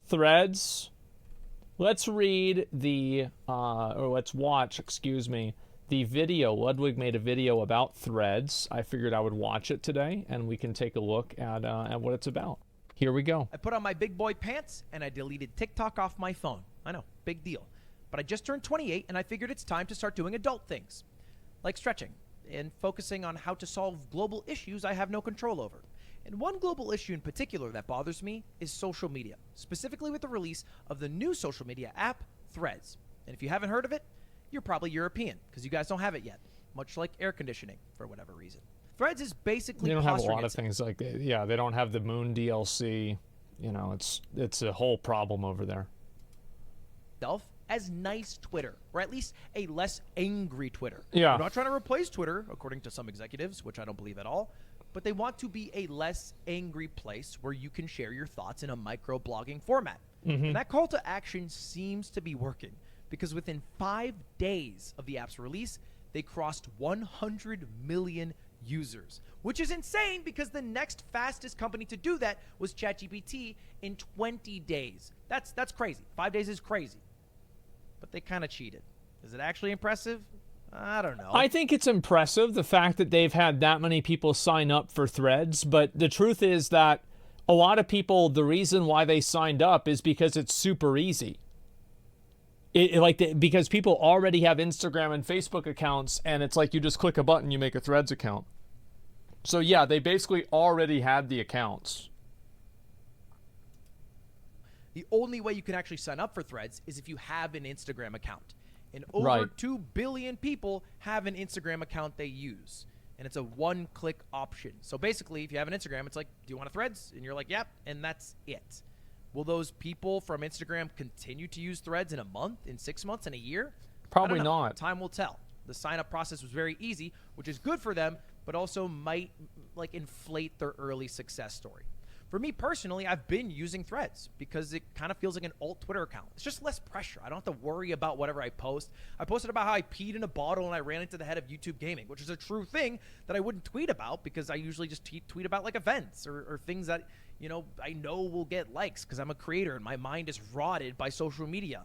Threads. Let's read or let's watch, the video. Ludwig made a video about Threads. I figured I would watch it today, and we can take a look at what it's about. Here we go. I put on my big boy pants, and I deleted TikTok off my phone. I know, big deal. But I just turned 28, and I figured it's time to start doing adult things, like stretching and focusing on how to solve global issues I have no control over. And one global issue in particular that bothers me is social media, specifically with the release of the new social media app, Threads. And if you haven't heard of it, you're probably European, because you guys don't have it yet, much like air conditioning, for whatever reason. Threads is basically they don't have a lot of things like that. Yeah, they don't have the Moon DLC. You know, it's a whole problem over there. As nice Twitter, or at least a less angry Twitter. Yeah. We're not trying to replace Twitter, according to some executives, which I don't believe at all, but they want to be a less angry place where you can share your thoughts in a micro-blogging format. And that call to action seems to be working, because within 5 days of the app's release, they crossed 100 million users, which is insane because the next fastest company to do that was ChatGPT in 20 days. That's crazy. 5 days is crazy. But they kind of cheated. Is it actually impressive? I don't know. I think it's impressive, the fact that they've had that many people sign up for Threads, but the truth is that a lot of people, the reason why they signed up is because it's super easy. Because people already have Instagram and Facebook accounts, and it's like you just click a button, you make a Threads account. So yeah, they basically already had the accounts. The only way you can actually sign up for Threads is if you have an Instagram account. And over 2 billion people have an Instagram account they use. And it's a one-click option. So basically, if you have an Instagram, it's like, do you want a Threads? And you're like, yep, and that's it. Will those people from Instagram continue to use Threads in a month, in 6 months, in a year? Probably not. Time will tell. The sign-up process was very easy, which is good for them, but also might inflate their early success story. For me personally, I've been using Threads because it kind of feels like an alt Twitter account. It's just less pressure. I don't have to worry about whatever I post. I posted about how I peed in a bottle and I ran into the head of YouTube Gaming, which is a true thing that I wouldn't tweet about because I usually just tweet about like events or things that, I know will get likes because I'm a creator and my mind is rotted by social media.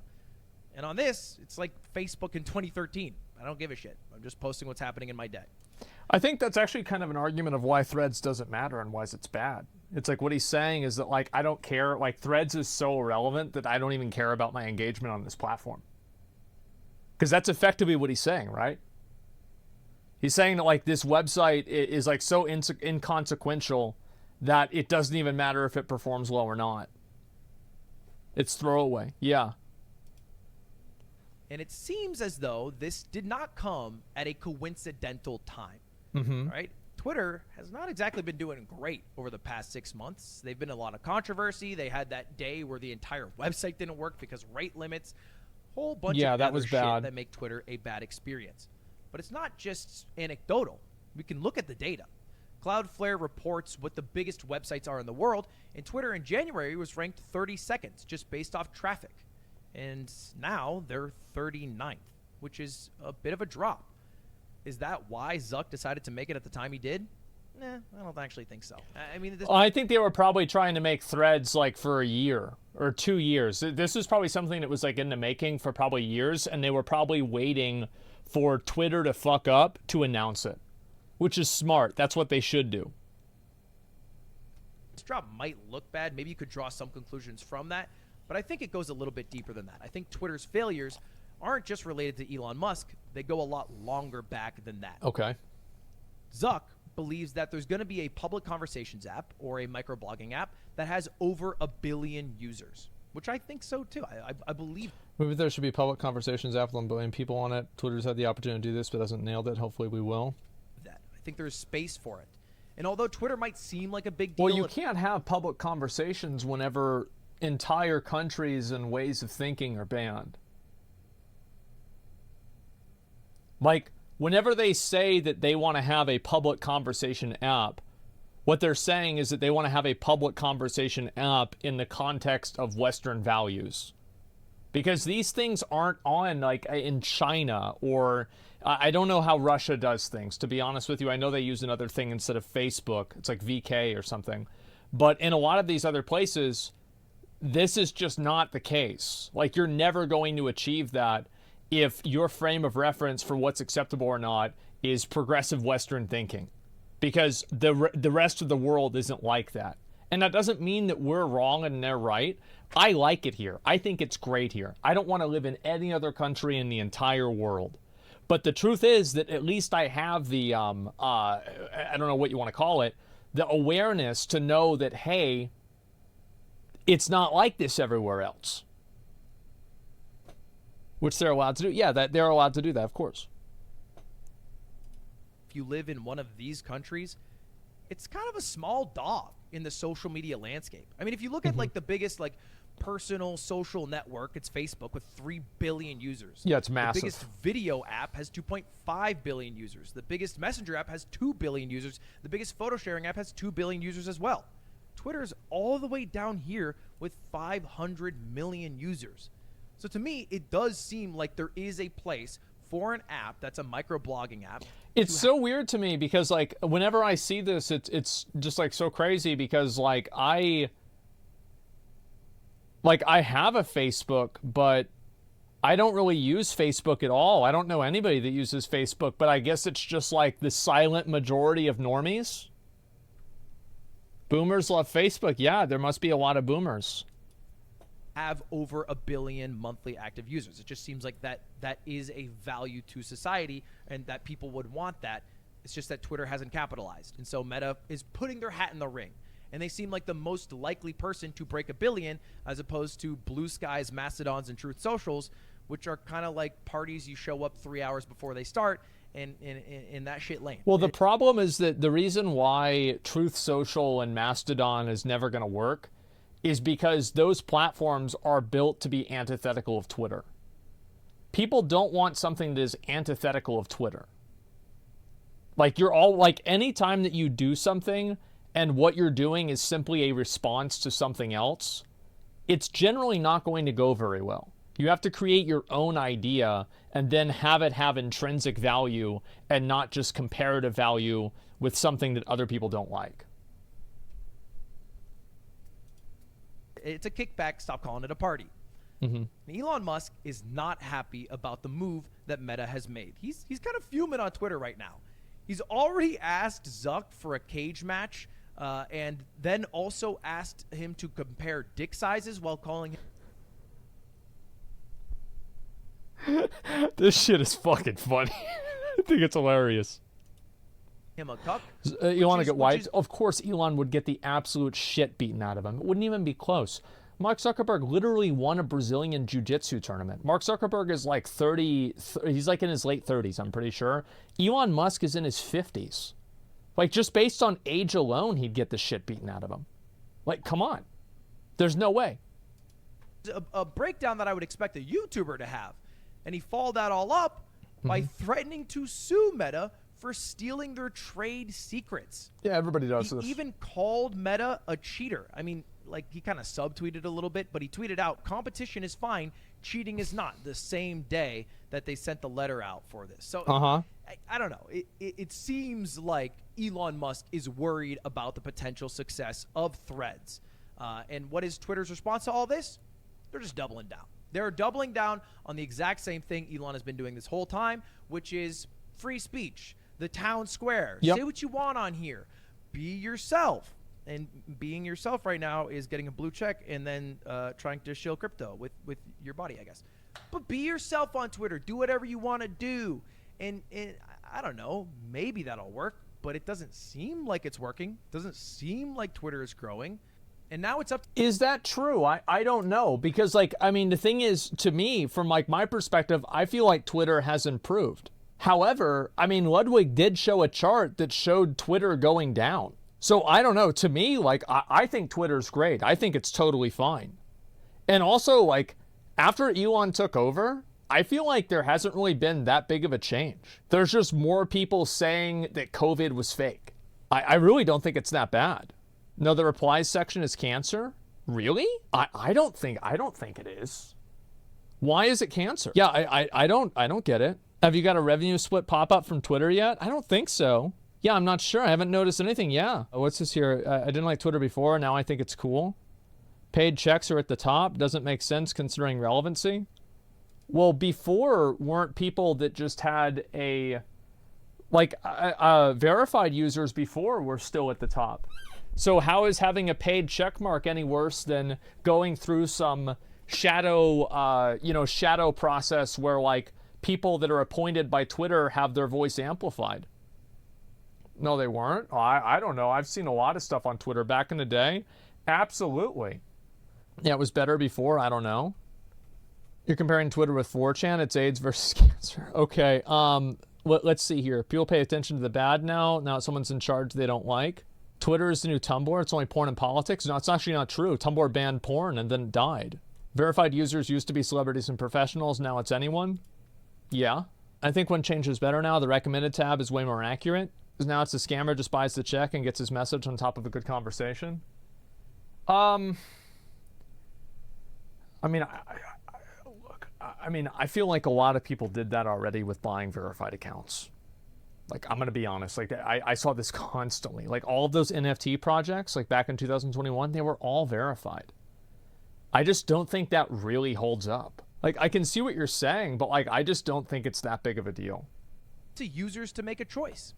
And on this, it's like Facebook in 2013. I don't give a shit. I'm just posting what's happening in my day. I think that's actually kind of an argument of why Threads doesn't matter and why it's bad. It's like what he's saying is that, I don't care. Threads is so irrelevant that I don't even care about my engagement on this platform. Because that's effectively what he's saying, right? He's saying that, this website is, so inconsequential that it doesn't even matter if it performs well or not. It's throwaway. Yeah. And it seems as though this did not come at a coincidental time. Right? Twitter has not exactly been doing great over the past 6 months. They've been in a lot of controversy. They had that day where the entire website didn't work because rate limits. Whole bunch of that was bad. Shit that make Twitter a bad experience. But it's not just anecdotal. We can look at the data. Cloudflare reports what the biggest websites are in the world, and Twitter in January was ranked 32nd just based off traffic. And now they're 39th, which is a bit of a drop. Is that why Zuck decided to make it at the time he did? I don't actually think so. I think they were probably trying to make Threads for a year or 2 years. This was probably something that was in the making for probably years, and they were probably waiting for Twitter to fuck up to announce it, which is smart. That's what they should do. This drop might look bad. Maybe you could draw some conclusions from that, but I think it goes a little bit deeper than that. I think Twitter's failures aren't just related to Elon Musk. They go a lot longer back than that. Okay. Zuck believes that there's going to be a public conversations app or a microblogging app that has over 1 billion users, which I think so too. I believe. Maybe there should be public conversations app with 1 billion people on it. Twitter's had the opportunity to do this, but hasn't nailed it. Hopefully we will. I think there's space for it. And although Twitter might seem like a big deal. Well, you can't have public conversations whenever entire countries and ways of thinking are banned. Whenever they say that they want to have a public conversation app, what they're saying is that they want to have a public conversation app in the context of Western values. Because these things aren't on, in China, or I don't know how Russia does things, to be honest with you. I know they use another thing instead of Facebook. It's like VK or something. But in a lot of these other places, this is just not the case. Like, you're never going to achieve that if your frame of reference for what's acceptable or not is progressive Western thinking, because the rest of the world isn't like that. And that doesn't mean that we're wrong and they're right. I like it here. I think it's great here. I don't want to live in any other country in the entire world. But the truth is that at least I have the, I don't know what you want to call it, the awareness to know that, hey, it's not like this everywhere else. Which they're allowed to do. Yeah, that they're allowed to do that, of course. If you live in one of these countries, it's kind of a small dog in the social media landscape. I mean, if you look at like the biggest like personal social network, it's Facebook with 3 billion users. Yeah, it's massive. The biggest video app has 2.5 billion users. The biggest messenger app has 2 billion users. The biggest photo sharing app has 2 billion users as well. Twitter's all the way down here with 500 million users. So to me, it does seem like there is a place for an app that's a microblogging app. It's so weird to me because, like, whenever I see this, it's just like so crazy because, like, I have a Facebook, but I don't really use Facebook at all. I don't know anybody that uses Facebook, but I guess it's just like the silent majority of normies. Boomers love Facebook. Yeah, there must be a lot of boomers. Have over 1 billion monthly active users. It just seems like that is a value to society and that people would want that. It's just that Twitter hasn't capitalized. And so Meta is putting their hat in the ring. And they seem like the most likely person to break 1 billion as opposed to Blue Skies, Mastodons, and Truth Socials, which are kind of like parties you show up 3 hours before they start and in that shit lane. Well, the problem is that the reason why Truth Social and Mastodon is never going to work is because those platforms are built to be antithetical of Twitter. People don't want something that is antithetical of Twitter. Like, you're all like, anytime that you do something and what you're doing is simply a response to something else, it's generally not going to go very well. You have to create your own idea and then have it have intrinsic value and not just comparative value with something that other people don't like. It's a kickback. Stop calling it a party. Elon Musk is not happy about the move that Meta has made. He's kind of fuming on Twitter right now. He's already asked Zuck for a cage match and then also asked him to compare dick sizes while calling him. This shit is fucking funny. I think it's hilarious. Him a cuck. Elon would get wiped. Of course, Elon would get the absolute shit beaten out of him. It wouldn't even be close. Mark Zuckerberg literally won a Brazilian jiu-jitsu tournament. Mark Zuckerberg is like 30. He's like in his late 30s, I'm pretty sure. Elon Musk is in his 50s. Like, just based on age alone, he'd get the shit beaten out of him. Like, come on. There's no way. A breakdown that I would expect a YouTuber to have. And he followed that all up by threatening to sue Meta for stealing their trade secrets. Yeah, everybody does this. He even called Meta a cheater. I mean, like, he kind of subtweeted a little bit, but he tweeted out, "Competition is fine, cheating is not," the same day that they sent the letter out for this. So I don't know. It seems like Elon Musk is worried about the potential success of Threads. And what is Twitter's response to all this? They're just doubling down. They're doubling down on the exact same thing Elon has been doing this whole time, which is free speech, the town square. Say what you want on here. Be yourself. And being yourself right now is getting a blue check and then trying to shill crypto with your body, I guess. But be yourself on Twitter. Do whatever you want to do. And I don't know, maybe that'll work, but it doesn't seem like it's working. It doesn't seem like Twitter is growing. And now it's up to— Is that true? I don't know. Because, like, I mean, the thing is, to me, from, like, my perspective, I feel like Twitter has improved. However, I mean, Ludwig did show a chart that showed Twitter going down. So, I don't know. To me, like, I think Twitter's great. I think it's totally fine. And also, like, after Elon took over, I feel like there hasn't really been that big of a change. There's just more people saying that COVID was fake. I really don't think it's that bad. No, the replies section is cancer? Really? I don't think it is. Why is it cancer? Yeah, I don't get it. Have you got a revenue split pop up from Twitter yet? I don't think so. Yeah, I'm not sure. I haven't noticed anything. Yeah. What's this here? I didn't like Twitter before. Now I think it's cool. Paid checks are at the top. Doesn't make sense considering relevancy. Well, before, weren't people that just had verified users before were still at the top. So how is having a paid check mark any worse than going through some shadow process where like people that are appointed by Twitter have their voice amplified? No, they weren't. Oh, I don't know. I've seen a lot of stuff on Twitter back in the day. Absolutely. Yeah, it was better before. I don't know. You're comparing Twitter with 4chan. It's AIDS versus cancer. Okay. Let's see here. People pay attention to the bad now. Now someone's in charge they don't like. Twitter is the new Tumblr. It's only porn and politics. No, it's actually not true. Tumblr banned porn and then died. Verified users used to be celebrities and professionals. Now it's anyone. Yeah. I think one change is better now. The recommended tab is way more accurate. Now it's a scammer just buys the check and gets his message on top of a good conversation. I feel like a lot of people did that already with buying verified accounts. Like, I'm going to be honest. Like, I saw this constantly. Like, all of those NFT projects, like back in 2021, they were all verified. I just don't think that really holds up. Like, I can see what you're saying, but, like, I just don't think it's that big of a deal. To users to make a choice.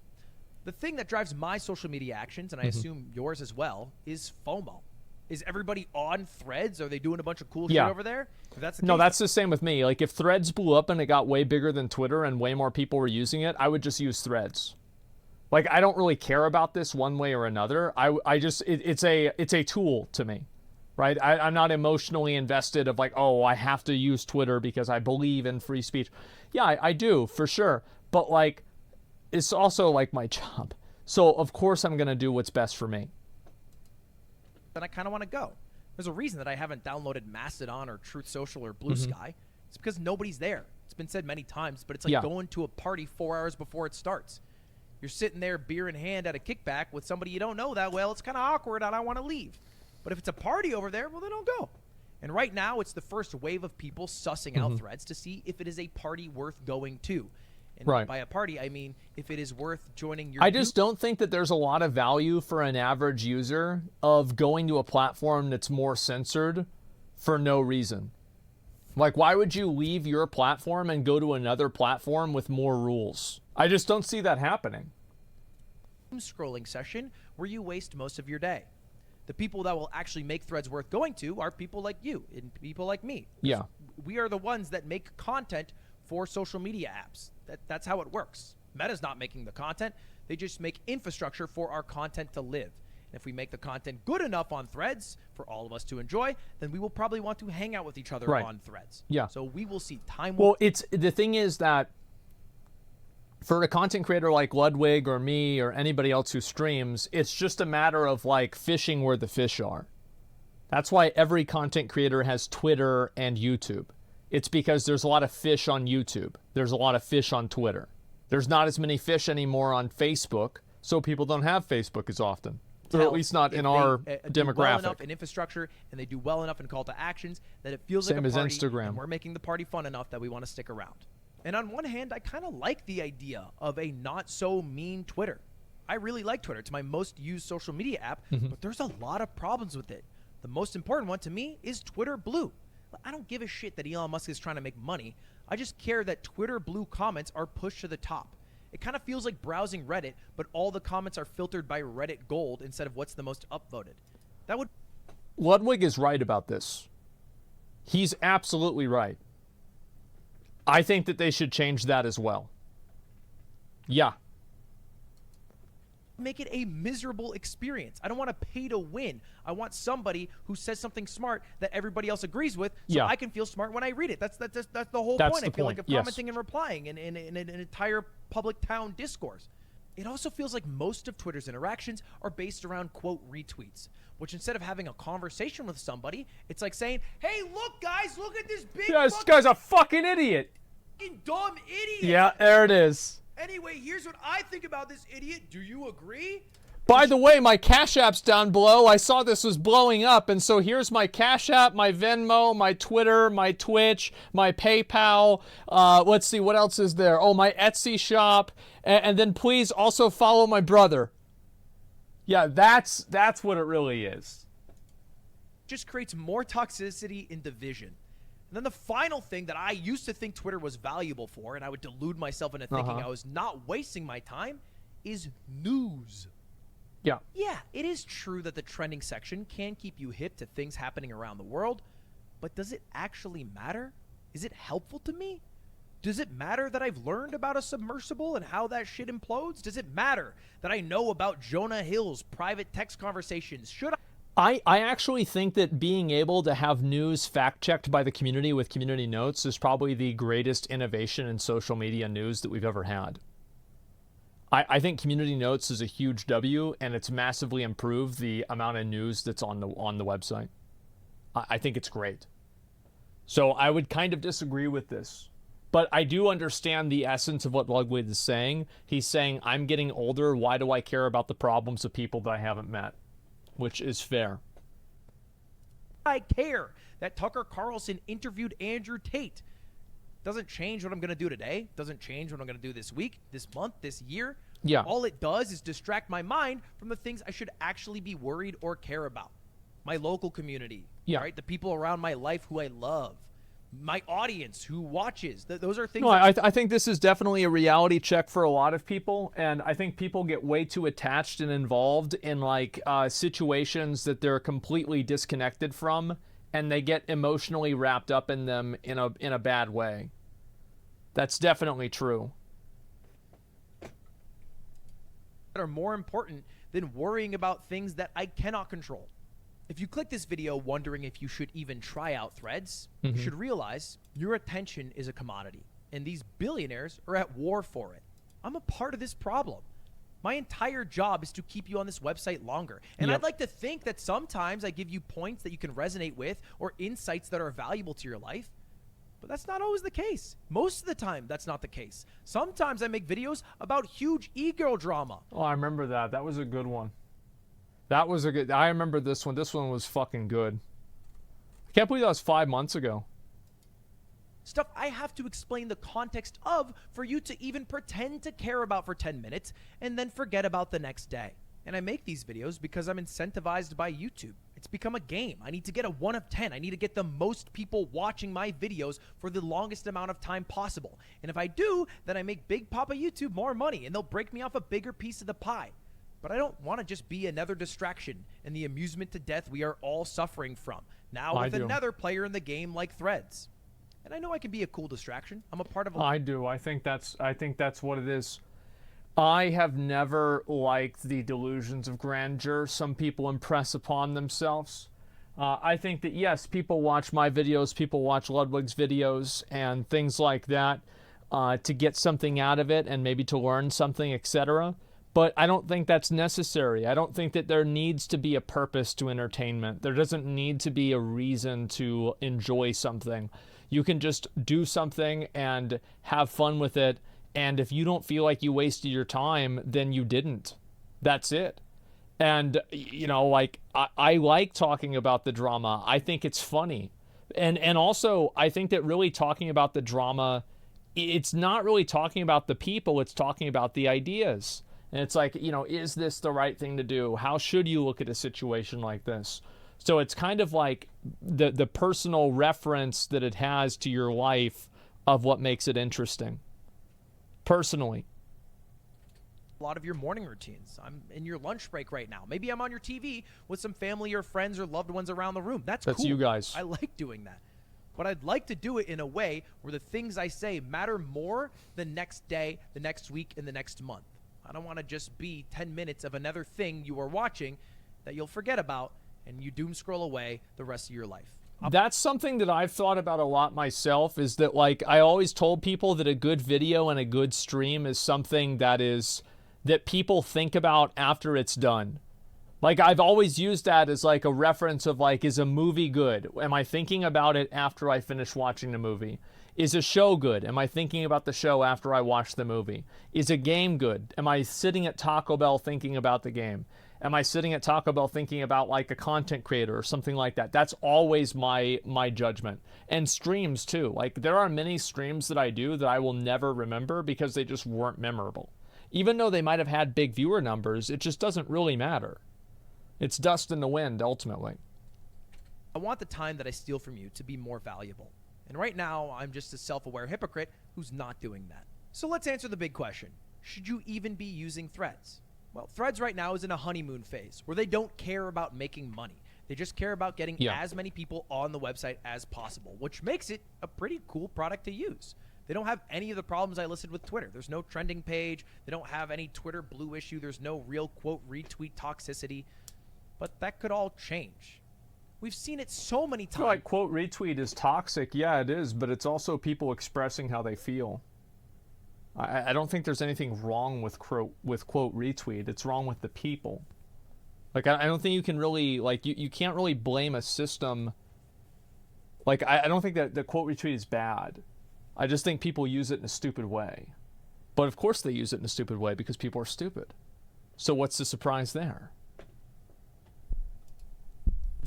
The thing that drives my social media actions, and I assume yours as well, is FOMO. Is everybody on Threads? Are they doing a bunch of cool shit over there? If that's the case, no, that's the same with me. Like, if Threads blew up and it got way bigger than Twitter and way more people were using it, I would just use Threads. Like, I don't really care about this one way or another. It's a tool to me, right? I'm not emotionally invested of like, oh, I have to use Twitter because I believe in free speech. Yeah, I do, for sure. But, like, it's also, like, my job. So, of course, I'm going to do what's best for me. Then I kind of want to go. There's a reason that I haven't downloaded Mastodon or Truth Social or Blue Sky. It's because nobody's there. It's been said many times, but it's like going to a party 4 hours before it starts. You're sitting there, beer in hand, at a kickback with somebody you don't know that well. It's kind of awkward, and I want to leave. But if it's a party over there, well, then I'll go. And right now, it's the first wave of people sussing out Threads to see if it is a party worth going to. And by a party, I mean if it is worth joining your... I just don't think that there's a lot of value for an average user of going to a platform that's more censored for no reason. Like, why would you leave your platform and go to another platform with more rules? I just don't see that happening. Scrolling session where you waste most of your day. The people that will actually make Threads worth going to are people like you and people like me. Yeah. We are the ones that make content for social media apps. That's how it works. Meta's not making the content. They just make infrastructure for our content to live. And if we make the content good enough on Threads for all of us to enjoy, then we will probably want to hang out with each other on Threads. Yeah. So we will see time. Well, the thing is that for a content creator like Ludwig or me or anybody else who streams, it's just a matter of like fishing where the fish are. That's why every content creator has Twitter and YouTube. It's because there's a lot of fish on YouTube. There's a lot of fish on Twitter. There's not as many fish anymore on Facebook, so people don't have Facebook as often. Or at least not in our demographic. Do well enough in infrastructure, and they do well enough in call to actions that it feels like a party. Same as Instagram. And we're making the party fun enough that we want to stick around. And on one hand, I kind of like the idea of a not-so-mean Twitter. I really like Twitter. It's my most used social media app, but there's a lot of problems with it. The most important one to me is Twitter Blue. I don't give a shit that Elon Musk is trying to make money. I just care that Twitter Blue comments are pushed to the top. It kind of feels like browsing Reddit, but all the comments are filtered by Reddit Gold instead of what's the most upvoted. That would... Ludwig is right about this. He's absolutely right. I think that they should change that as well. Yeah. Make it a miserable experience. I don't want to pay to win. I want somebody who says something smart that everybody else agrees with, so I can feel smart when I read it. That's the whole point. I feel like I'm commenting and replying in an entire public town discourse. It also feels like most of Twitter's interactions are based around, quote, retweets, which instead of having a conversation with somebody, it's like saying, hey, look, guys, look at this big this guy's a fucking idiot. Fucking dumb idiot. Yeah, there it is. Anyway, here's what I think about this idiot. Do you agree? By the way, my Cash App's down below. I saw this was blowing up, and so here's my Cash App, my Venmo, my Twitter, my Twitch, my PayPal. Let's see, what else is there? Oh, my Etsy shop. And then please also follow my brother. Yeah, that's what it really is. just creates more toxicity and division. And then the final thing that I used to think Twitter was valuable for, and I would delude myself into thinking I was not wasting my time, is news. Yeah. Yeah, it is true that the trending section can keep you hip to things happening around the world, but does it actually matter? Is it helpful to me? Does it matter that I've learned about a submersible and how that shit implodes? Does it matter that I know about Jonah Hill's private text conversations? Should I actually think that being able to have news fact-checked by the community with community notes is probably the greatest innovation in social media news that we've ever had. I think community notes is a huge W, and it's massively improved the amount of news that's on the website. I think it's great. So I would kind of disagree with this. But I do understand the essence of what Ludwig is saying. He's saying, I'm getting older. Why do I care about the problems of people that I haven't met? Which is fair. I care that Tucker Carlson interviewed Andrew Tate? Doesn't change what I'm going to do today. Doesn't change what I'm going to do this week, this month, this year. Yeah. All it does is distract my mind from the things I should actually be worried or care about. My local community, right? The people around my life who I love. My audience who watches. Those are things. No, I think this is definitely a reality check for a lot of people, and I think people get way too attached and involved in like situations that they're completely disconnected from, and they get emotionally wrapped up in them in a bad way. That's definitely true. That are more important than worrying about things that I cannot control. If you click this video wondering if you should even try out Threads, you should realize your attention is a commodity, and these billionaires are at war for it. I'm a part of this problem. My entire job is to keep you on this website longer. And I'd like to think that sometimes I give you points that you can resonate with or insights that are valuable to your life. But that's not always the case. Most of the time, that's not the case. Sometimes I make videos about huge ego drama. Oh, I remember that. That was a good one. That was a good... I remember this one. This one was fucking good. I can't believe that was 5 months ago. Stuff I have to explain the context of for you to even pretend to care about for 10 minutes and then forget about the next day. And I make these videos because I'm incentivized by YouTube. It's become a game. I need to get a 1 of 10. I need to get the most people watching my videos for the longest amount of time possible. And if I do, then I make Big Papa YouTube more money, and they'll break me off a bigger piece of the pie. But I don't want to just be another distraction in the amusement to death we are all suffering from. Now with another player in the game like Threads. And I know I can be a cool distraction. I'm a part of a... I do. I think that's what it is. I have never liked the delusions of grandeur some people impress upon themselves. I think that, yes, people watch my videos, people watch Ludwig's videos and things like that to get something out of it and maybe to learn something, etc. But I don't think that's necessary. I don't think that there needs to be a purpose to entertainment. There doesn't need to be a reason to enjoy something. You can just do something and have fun with it. And if you don't feel like you wasted your time, then you didn't. That's it. And, you know, like, I like talking about the drama. I think it's funny. And also, I think that really talking about the drama, it's not really talking about the people. It's talking about the ideas. And it's like, you know, is this the right thing to do? How should you look at a situation like this? So it's kind of like the personal reference that it has to your life of what makes it interesting. Personally. A lot of your morning routines. I'm in your lunch break right now. Maybe I'm on your TV with some family or friends or loved ones around the room. That's cool. You guys. I like doing that. But I'd like to do it in a way where the things I say matter more the next day, the next week, and the next month. I don't want to just be 10 minutes of another thing you are watching that you'll forget about and you doom scroll away the rest of your life. That's something that I've thought about a lot myself, is that, like, I always told people that a good video and a good stream is something that people think about after it's done. Like, I've always used that as like a reference of like, is a movie good? Am I thinking about it after I finish watching the movie? Is a show good? Am I thinking about the show after I watch the movie? Is a game good? Am I sitting at Taco Bell thinking about the game? Am I sitting at Taco Bell thinking about like a content creator or something like that? That's always my judgment. And streams too. Like, there are many streams that I do that I will never remember because they just weren't memorable. Even though they might have had big viewer numbers, it just doesn't really matter. It's dust in the wind, ultimately. I want the time that I steal from you to be more valuable. And right now, I'm just a self-aware hypocrite who's not doing that. So let's answer the big question. Should you even be using Threads? Well, Threads right now is in a honeymoon phase where they don't care about making money. They just care about getting as many people on the website as possible, which makes it a pretty cool product to use. They don't have any of the problems I listed with Twitter. There's no trending page. They don't have any Twitter blue issue. There's no real, quote, retweet toxicity. But that could all change. We've seen it so many times. Like, quote, retweet is toxic. Yeah, it is, but it's also people expressing how they feel. I don't think there's anything wrong with quote retweet. It's wrong with the people. Like, I don't think you can really, like, you can't really blame a system. Like, I don't think that the quote retweet is bad. I just think people use it in a stupid way. But of course they use it in a stupid way because people are stupid. So what's the surprise there?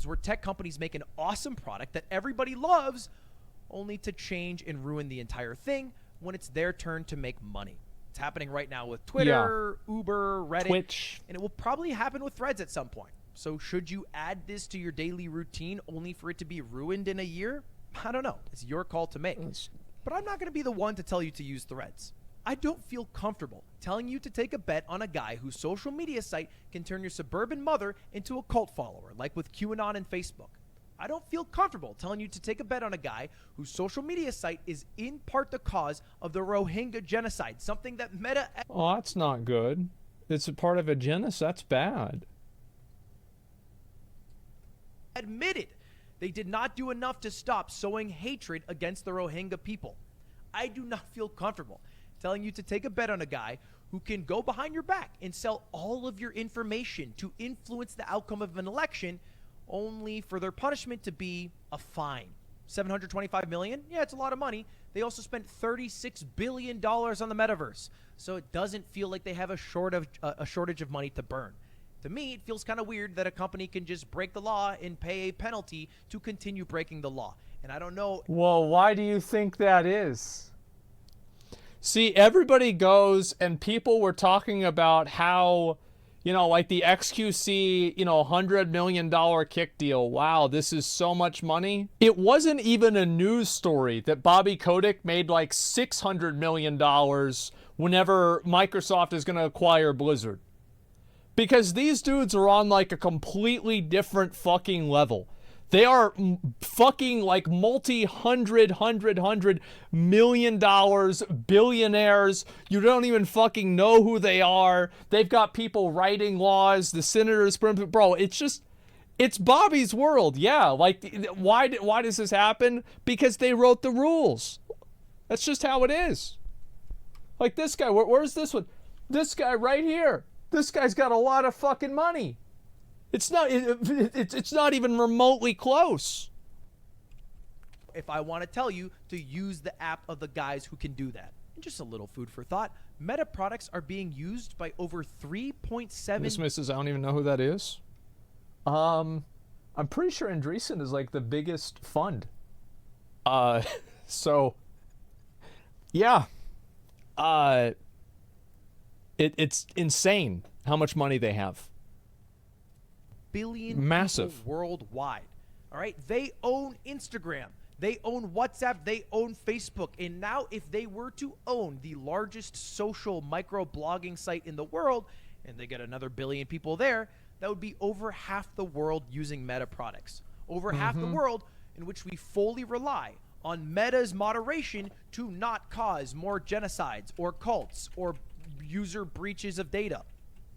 Where tech companies make an awesome product that everybody loves, only to change and ruin the entire thing when it's their turn to make money. It's happening right now with Twitter, Uber, Reddit, Twitch. And it will probably happen with Threads at some point. So should you add this to your daily routine only for it to be ruined in a year? I don't know. It's your call to make. But I'm not going to be the one to tell you to use Threads. I don't feel comfortable telling you to take a bet on a guy whose social media site can turn your suburban mother into a cult follower, like with QAnon and Facebook. I don't feel comfortable telling you to take a bet on a guy whose social media site is in part the cause of the Rohingya genocide, something that Meta... Oh, that's not good. It's a part of a genocide. That's bad. ...admitted they did not do enough to stop sowing hatred against the Rohingya people. I do not feel comfortable telling you to take a bet on a guy who can go behind your back and sell all of your information to influence the outcome of an election, only for their punishment to be a fine. $725 million? Yeah, it's a lot of money. They also spent $36 billion on the metaverse. So it doesn't feel like they have a shortage of money to burn. To me, it feels kind of weird that a company can just break the law and pay a penalty to continue breaking the law. And I don't know... Well, why do you think that is? See, everybody goes, and people were talking about how, you know, like the XQC, you know, $100 million kick deal. Wow, this is so much money. It wasn't even a news story that Bobby Kotick made like $600 million whenever Microsoft is going to acquire Blizzard. Because these dudes are on like a completely different fucking level. They are fucking like multi-hundred million dollars, billionaires. You don't even fucking know who they are. They've got people writing laws, the senators, bro, it's Bobby's world. Yeah, like, why does this happen? Because they wrote the rules. That's just how it is. Like this guy, where's this one? This guy right here. This guy's got a lot of fucking money. It's not even remotely close. If I want to tell you to use the app of the guys who can do that. And just a little food for thought. Meta products are being used by over 3.7... Miss Mrs. I don't even know who that is. I'm pretty sure Andreessen is like the biggest fund. So, yeah. It's insane how much money they have. Billion massive worldwide. All right, they own Instagram, they own WhatsApp, they own Facebook, and now if they were to own the largest social micro-blogging site in the world, and they get another billion people there, that would be over half the world using Meta products. Over half the world in which we fully rely on Meta's moderation to not cause more genocides or cults or user breaches of data.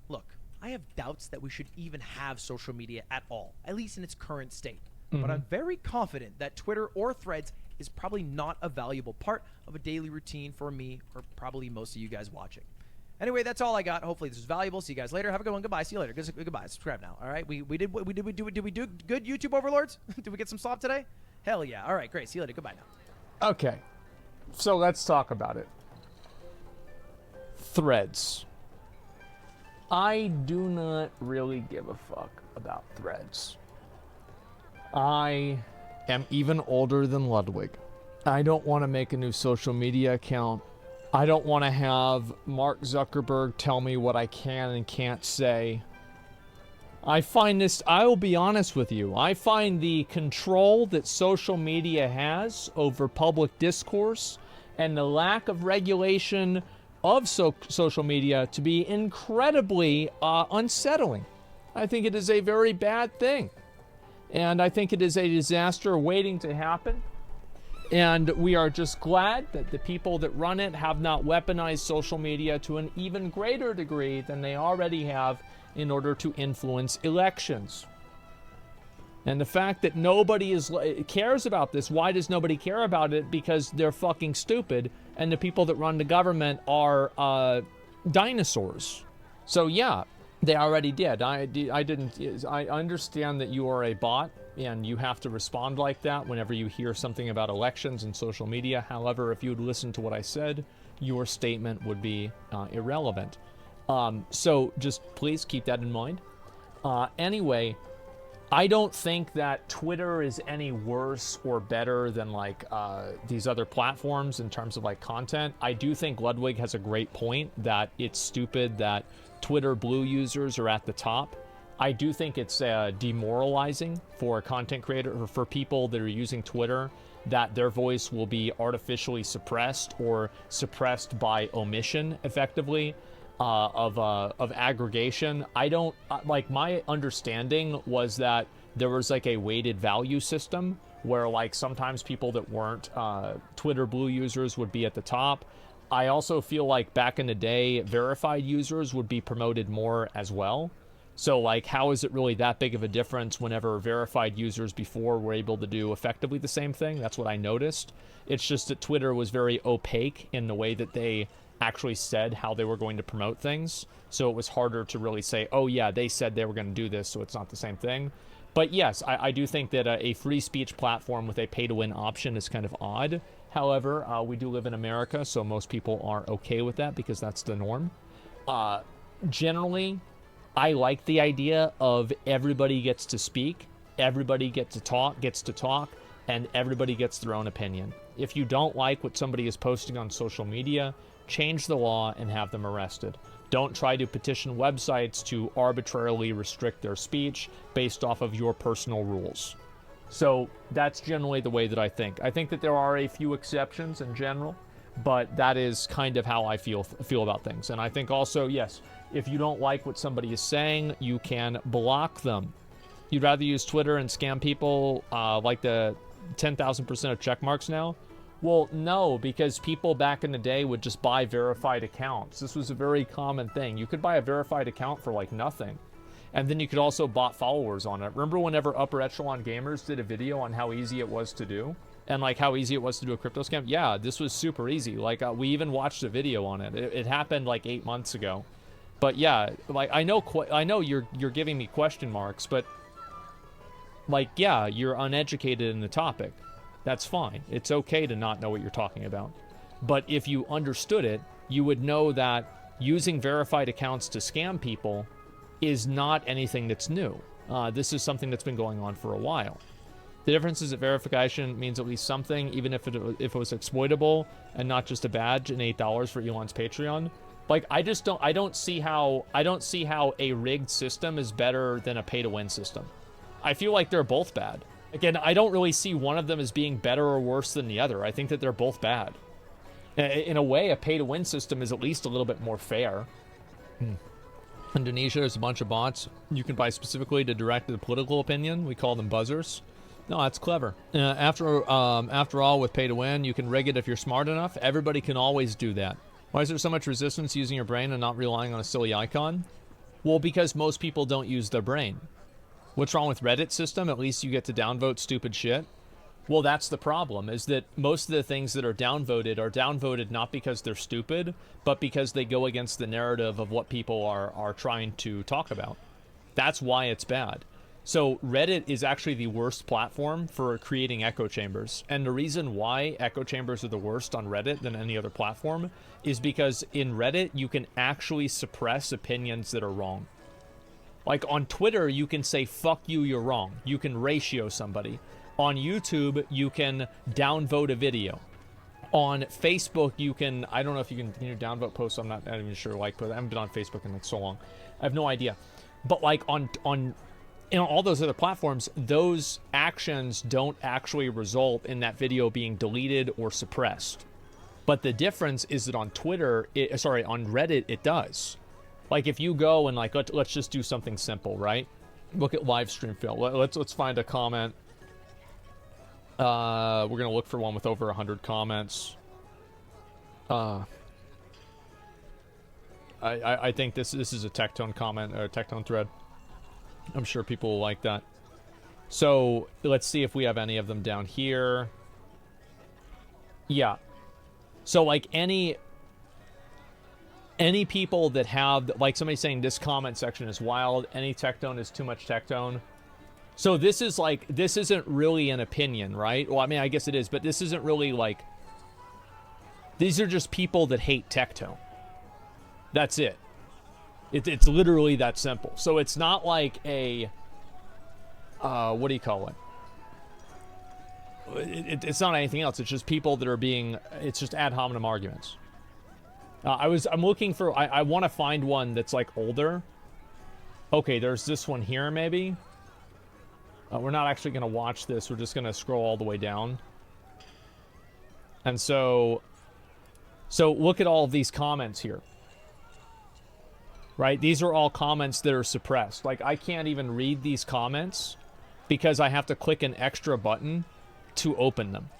Look, I have doubts that we should even have social media at all, at least in its current state. But I'm very confident that Twitter or Threads is probably not a valuable part of a daily routine for me or probably most of you guys watching. Anyway, that's all I got. Hopefully this was valuable. See you guys later. Have a good one. Goodbye. See you later. Goodbye. Subscribe now. All right. Did we do good, YouTube overlords? Did we get some slop today? Hell yeah. All right. Great. See you later. Goodbye now. Okay. So let's talk about it. Threads. I do not really give a fuck about Threads. I am even older than Ludwig. I don't want to make a new social media account. I don't want to have Mark Zuckerberg tell me what I can and can't say. I will be honest with you, I find the control that social media has over public discourse and the lack of regulation of social media to be incredibly unsettling. I think it is a very bad thing. And I think it is a disaster waiting to happen. And we are just glad that the people that run it have not weaponized social media to an even greater degree than they already have in order to influence elections. And the fact that nobody cares about this, why does nobody care about it? Because they're fucking stupid, and the people that run the government are dinosaurs. So yeah, they already did. I understand that you are a bot, and you have to respond like that whenever you hear something about elections and social media. However, if you would listen to what I said, your statement would be irrelevant. So just please keep that in mind. Anyway, I don't think that Twitter is any worse or better than like these other platforms in terms of like content. I do think Ludwig has a great point that it's stupid that Twitter Blue users are at the top. I do think it's demoralizing for a content creator or for people that are using Twitter that their voice will be artificially suppressed or suppressed by omission, effectively. Of aggregation. I don't like, my understanding was that there was like a weighted value system where like sometimes people that weren't Twitter Blue users would be at the top. I also feel like back in the day, verified users would be promoted more as well. So like, how is it really that big of a difference whenever verified users before were able to do effectively the same thing? That's what I noticed. It's just that Twitter was very opaque in the way that they actually said how they were going to promote things, so it was harder to really say, oh yeah, they said they were going to do this, so it's not the same thing. But yes, I do think that a free speech platform with a pay-to-win option is kind of odd. However, we do live in America, so most people are okay with that because that's the norm. Generally, I like the idea of everybody gets to speak, everybody gets to talk, and everybody gets their own opinion. If you don't like what somebody is posting on social media, change the law and have them arrested. Don't try to petition websites to arbitrarily restrict their speech based off of your personal rules. So that's generally the way that I think. I think that there are a few exceptions in general, but that is kind of how I feel about things. And I think also, yes, if you don't like what somebody is saying, you can block them. You'd rather use Twitter and scam people like the 10,000% of check marks now? Well, no, because people back in the day would just buy verified accounts. This was a very common thing. You could buy a verified account for like nothing. And then you could also bot followers on it. Remember whenever Upper Echelon Gamers did a video on how easy it was to do? And like how easy it was to do a crypto scam? Yeah, this was super easy. Like we even watched a video on it. It happened like 8 months ago. But yeah, like I know you're giving me question marks, but like yeah, you're uneducated in the topic. That's fine. It's okay to not know what you're talking about. But if you understood it, you would know that using verified accounts to scam people is not anything that's new. This is something that's been going on for a while. The difference is that verification means at least something, even if it was exploitable and not just a badge and $8 for Elon's Patreon. Like I don't see how a rigged system is better than a pay-to-win system. I feel like they're both bad. Again, I don't really see one of them as being better or worse than the other. I think that they're both bad. In a way, a pay-to-win system is at least a little bit more fair. Indonesia, there's a bunch of bots you can buy specifically to direct the political opinion. We call them buzzers. No, that's clever. After all, with pay-to-win, you can rig it if you're smart enough. Everybody can always do that. Why is there so much resistance using your brain and not relying on a silly icon? Well, because most people don't use their brain. What's wrong with Reddit system? At least you get to downvote stupid shit. Well, that's the problem, is that most of the things that are downvoted not because they're stupid, but because they go against the narrative of what people are trying to talk about. That's why it's bad. So Reddit is actually the worst platform for creating echo chambers. And the reason why echo chambers are the worst on Reddit than any other platform is because in Reddit, you can actually suppress opinions that are wrong. Like on Twitter, you can say, fuck you, you're wrong. You can ratio somebody. On YouTube, you can downvote a video. On Facebook, you can, I don't know if you can downvote posts. I'm not even sure, like, but I haven't been on Facebook in like so long. I have no idea. But like on all those other platforms, those actions don't actually result in that video being deleted or suppressed. But the difference is that on Twitter, on Reddit, it does. Like if you go and like let's just do something simple, right? Look at live stream fail. Let's find a comment. We're gonna look for one with over 100 comments. I think this is a Tectone comment or a Tectone thread. I'm sure people will like that. So let's see if we have any of them down here. Yeah. So like any people that have, like somebody saying this comment section is wild, any Tectone is too much Tectone. So this isn't really an opinion, right? Well, I mean, I guess it is, but this isn't really like, these are just people that hate Tectone. That's it. It's literally that simple. So it's not like a, what do you call it? It's not anything else. It's just people that are being, it's just ad hominem arguments. I'm looking for, I want to find one that's like older. Okay, there's this one here maybe. We're not actually going to watch this. We're just going to scroll all the way down. And so look at all of these comments here. Right? These are all comments that are suppressed. Like, I can't even read these comments because I have to click an extra button to open them.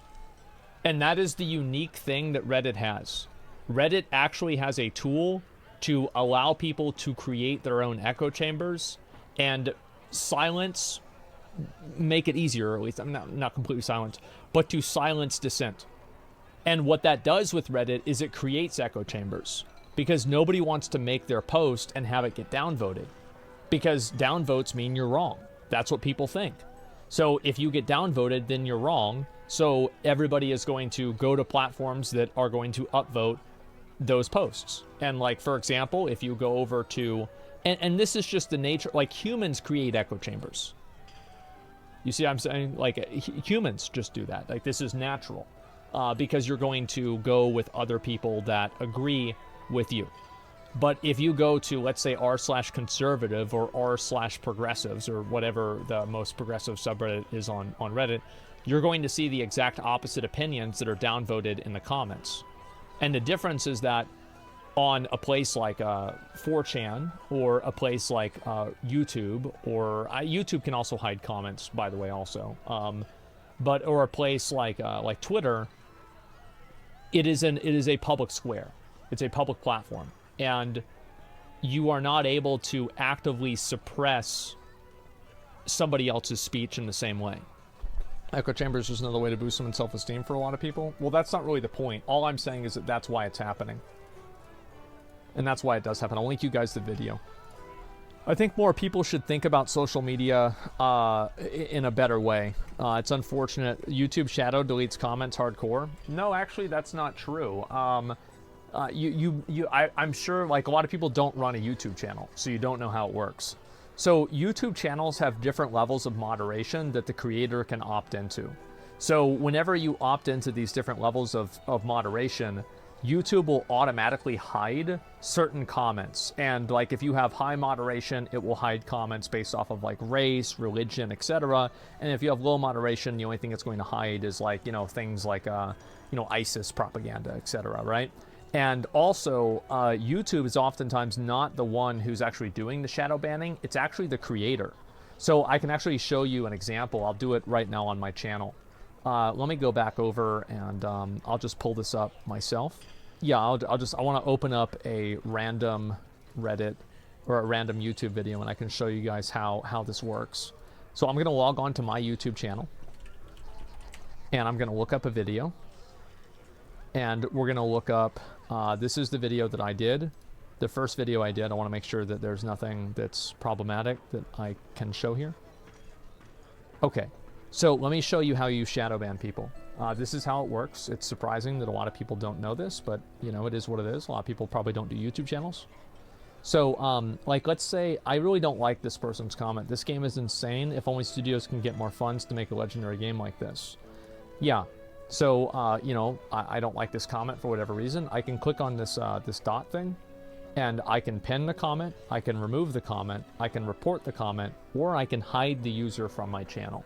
And that is the unique thing that Reddit has. Reddit actually has a tool to allow people to create their own echo chambers and silence, make it easier, or at least I'm not completely silent, but to silence dissent. And what that does with Reddit is it creates echo chambers. Because nobody wants to make their post and have it get downvoted. Because downvotes mean you're wrong. That's what people think. So if you get downvoted, then you're wrong. So everybody is going to go to platforms that are going to upvote those posts. And like, for example, if you go over to, and this is just the nature, like humans create echo chambers. You see what I'm saying? Like humans just do that. Like this is natural. Because you're going to go with other people that agree with you. But if you go to, let's say, r/conservative or r/progressives or whatever the most progressive subreddit is on Reddit, you're going to see the exact opposite opinions that are downvoted in the comments. And the difference is that on a place like 4chan or a place like YouTube, or YouTube can also hide comments, by the way, also. Or a place like Twitter, it is a public square. It's a public platform, and you are not able to actively suppress somebody else's speech in the same way. Echo chambers is another way to boost someone's self-esteem for a lot of people. Well, that's not really the point. All I'm saying is that that's why it's happening. And that's why it does happen. I'll link you guys the video. I think more people should think about social media in a better way. It's unfortunate. YouTube shadow deletes comments hardcore. No, actually, that's not true. I'm sure like a lot of people don't run a YouTube channel, so you don't know how it works. So YouTube channels have different levels of moderation that the creator can opt into. So whenever you opt into these different levels of moderation, YouTube will automatically hide certain comments. And like if you have high moderation, it will hide comments based off of like race, religion, etc. And if you have low moderation, the only thing it's going to hide is like, things like, ISIS propaganda, etc. Right? And also, YouTube is oftentimes not the one who's actually doing the shadow banning. It's actually the creator. So I can actually show you an example. I'll do it right now on my channel. Let me go back over and I'll just pull this up myself. Yeah, I want to open up a random Reddit or a random YouTube video, and I can show you guys how this works. So I'm going to log on to my YouTube channel, and I'm going to look up a video. And we're going to look up, this is the video that I did. The first video I did. I want to make sure that there's nothing that's problematic that I can show here. Okay, so let me show you how you shadow ban people. This is how it works. It's surprising that a lot of people don't know this, but it is what it is. A lot of people probably don't do YouTube channels. So, like, let's say I really don't like this person's comment. This game is insane. If only studios can get more funds to make a legendary game like this. Yeah. So, I don't like this comment for whatever reason. I can click on this this dot thing, And I can pin the comment, I can remove the comment, I can report the comment, or I can hide the user from my channel.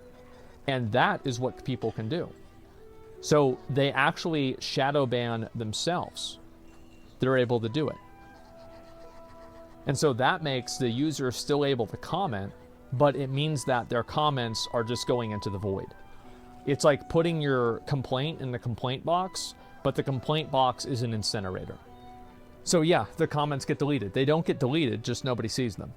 And that is what people can do. So they actually shadow ban themselves. They're able to do it. And so that makes the user still able to comment, but it means that their comments are just going into the void. It's like putting your complaint in the complaint box, but the complaint box is an incinerator. So yeah, the comments get deleted. They don't get deleted, just nobody sees them.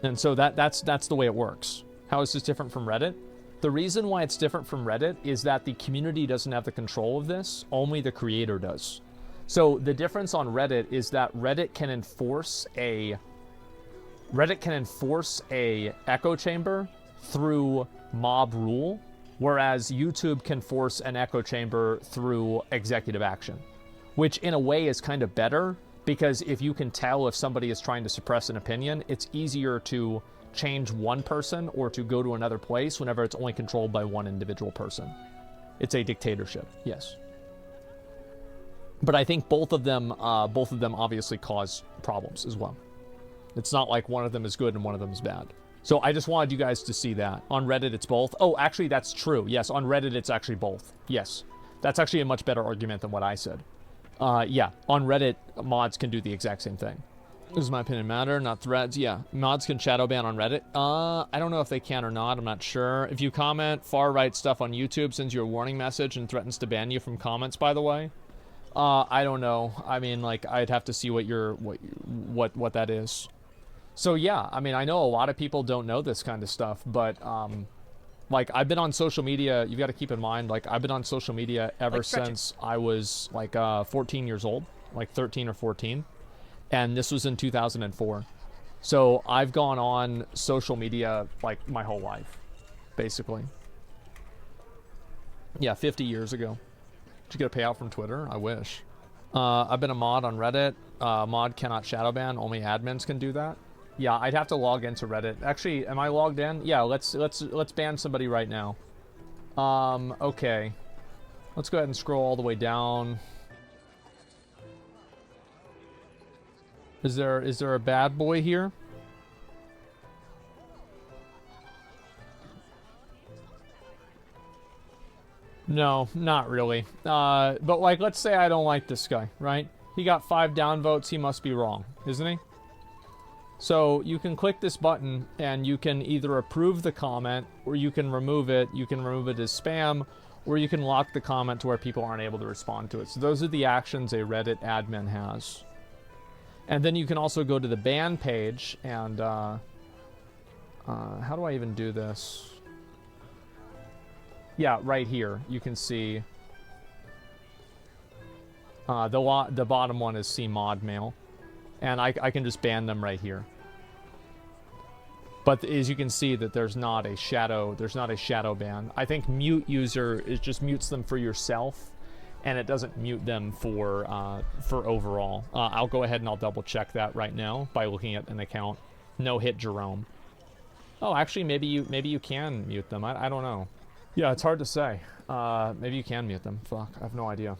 And so that's the way it works. How is this different from Reddit? The reason why it's different from Reddit is that the community doesn't have the control of this, only the creator does. So the difference on Reddit is that Reddit can enforce a echo chamber through mob rule, whereas YouTube can force an echo chamber through executive action, which in a way is kind of better, because if you can tell if somebody is trying to suppress an opinion, it's easier to change one person or to go to another place whenever it's only controlled by one individual person. It's a dictatorship, yes. But I think both of them obviously cause problems as well. It's not like one of them is good and one of them is bad. So I just wanted you guys to see that. On Reddit, it's both. Oh, actually, that's true. Yes, on Reddit, it's actually both. Yes. That's actually a much better argument than what I said. Yeah, on Reddit, mods can do the exact same thing. Does my opinion matter? Not threads. Yeah, mods can shadow ban on Reddit. I don't know if they can or not. I'm not sure. If you comment far-right stuff on YouTube, sends you a warning message and threatens to ban you from comments, by the way. I don't know. I mean, like, I'd have to see what that is. So yeah, I mean, I know a lot of people don't know this kind of stuff, but like, I've been on social media. You've got to keep in mind, like, I've been on social media ever since I was like 14 years old, like 13 or 14, and this was in 2004. So I've gone on social media like my whole life, basically. Yeah, 50 years ago. Did you get a payout from Twitter? I wish. I've been a mod on Reddit. Mod cannot shadow ban. Only admins can do that. Yeah, I'd have to log into Reddit. Actually, am I logged in? Yeah, let's ban somebody right now. Okay. Let's go ahead and scroll all the way down. Is there a bad boy here? No, not really. But like, let's say I don't like this guy, right? He got 5 downvotes. He must be wrong, isn't he? So you can click this button and you can either approve the comment or you can remove it. You can remove it as spam, or you can lock the comment to where people aren't able to respond to it. So those are the actions a Reddit admin has. And then you can also go to the ban page and how do I even do this? Yeah, right here you can see the bottom one is see mod mail. And I can just ban them right here. But as you can see that there's not a shadow ban. I think mute user just mutes them for yourself, and it doesn't mute them for overall. I'll go ahead and I'll double check that right now by looking at an account. No hit Jerome. Oh, actually maybe you can mute them. I don't know. Yeah, it's hard to say. Maybe you can mute them. Fuck, I have no idea.